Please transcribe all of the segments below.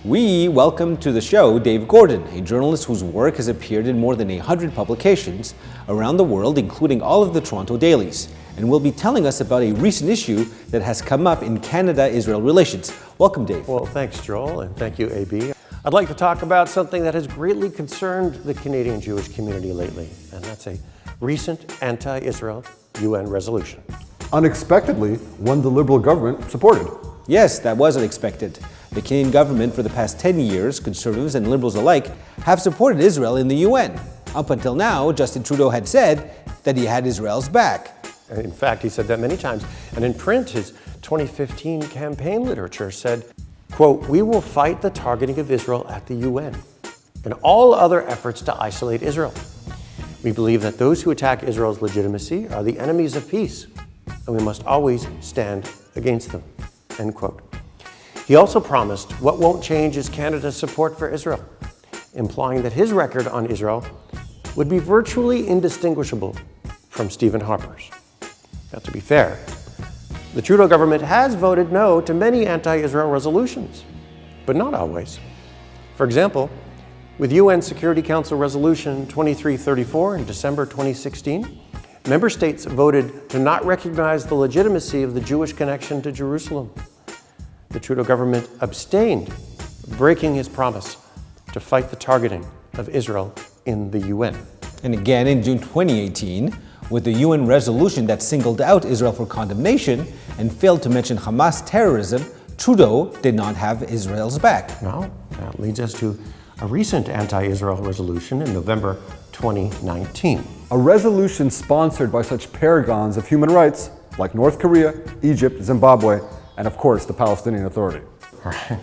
We welcome to the show Dave Gordon, a journalist whose work has appeared in more than 100 publications around the world, including all of the Toronto dailies, and will be telling us about a recent issue that has come up in Canada-Israel relations. Welcome, Dave. Well, thanks, Joel, and thank you, AB. I'd like to talk about something that has greatly concerned the Canadian Jewish community lately, and that's a recent anti-Israel UN resolution. Unexpectedly, one the Liberal government supported. Yes, that was unexpected. The Canadian government for the past 10 years, Conservatives and Liberals alike, have supported Israel in the UN. Up until now, Justin Trudeau had said that he had Israel's back. In fact, he said that many times. And in print, his 2015 campaign literature said, quote, "We will fight the targeting of Israel at the UN and all other efforts to isolate Israel. We believe that those who attack Israel's legitimacy are the enemies of peace, and we must always stand against them," end quote. He also promised what won't change is Canada's support for Israel, implying that his record on Israel would be virtually indistinguishable from Stephen Harper's. Now, to be fair, the Trudeau government has voted no to many anti-Israel resolutions, but not always. For example, with UN Security Council Resolution 2334 in December 2016, member states voted to not recognize the legitimacy of the Jewish connection to Jerusalem. The Trudeau government abstained, breaking his promise to fight the targeting of Israel in the UN. And again in June 2018, with the UN resolution that singled out Israel for condemnation and failed to mention Hamas terrorism, Trudeau did not have Israel's back. Now, that leads us to a recent anti-Israel resolution in November 2019. A resolution sponsored by such paragons of human rights like North Korea, Egypt, Zimbabwe, and of course the Palestinian Authority. Right.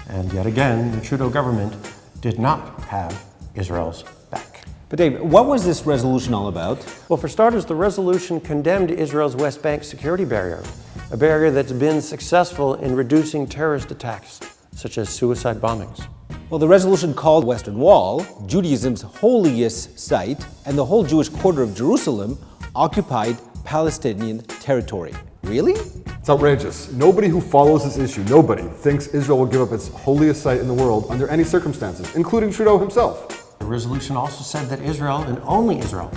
And yet again, the Trudeau government did not have Israel's back. But Dave, what was this resolution all about? Well, for starters, the resolution condemned Israel's West Bank security barrier, a barrier that's been successful in reducing terrorist attacks, such as suicide bombings. Well, the resolution called Western Wall, Judaism's holiest site, and the whole Jewish quarter of Jerusalem occupied Palestinian territory. Really? It's outrageous. Nobody who follows this issue, nobody, thinks Israel will give up its holiest site in the world under any circumstances, including Trudeau himself. The resolution also said that Israel, and only Israel,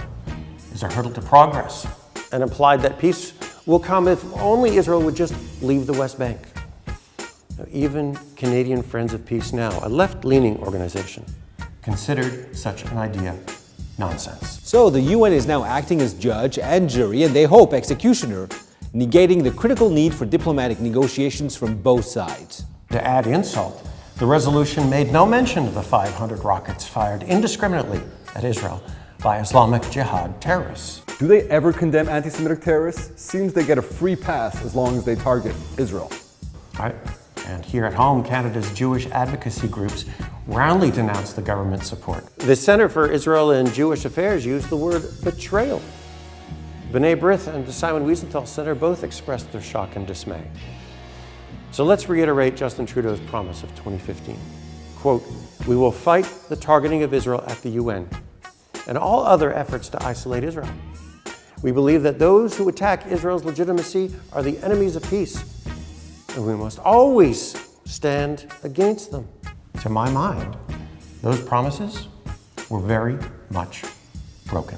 is a hurdle to progress, and implied that peace will come if only Israel would just leave the West Bank. Now, even Canadian Friends of Peace Now, a left-leaning organization, considered such an idea nonsense. So the UN is now acting as judge and jury, and they hope executioner, negating the critical need for diplomatic negotiations from both sides. To add insult, the resolution made no mention of the 500 rockets fired indiscriminately at Israel by Islamic Jihad terrorists. Do they ever condemn anti-Semitic terrorists? Seems they get a free pass as long as they target Israel. Right. And here at home, Canada's Jewish advocacy groups roundly denounce the government's support. The Center for Israel and Jewish Affairs used the word betrayal. B'nai B'rith and the Simon Wiesenthal Center both expressed their shock and dismay. So let's reiterate Justin Trudeau's promise of 2015. Quote, "We will fight the targeting of Israel at the UN and all other efforts to isolate Israel. We believe that those who attack Israel's legitimacy are the enemies of peace, and we must always stand against them." To my mind, those promises were very much broken.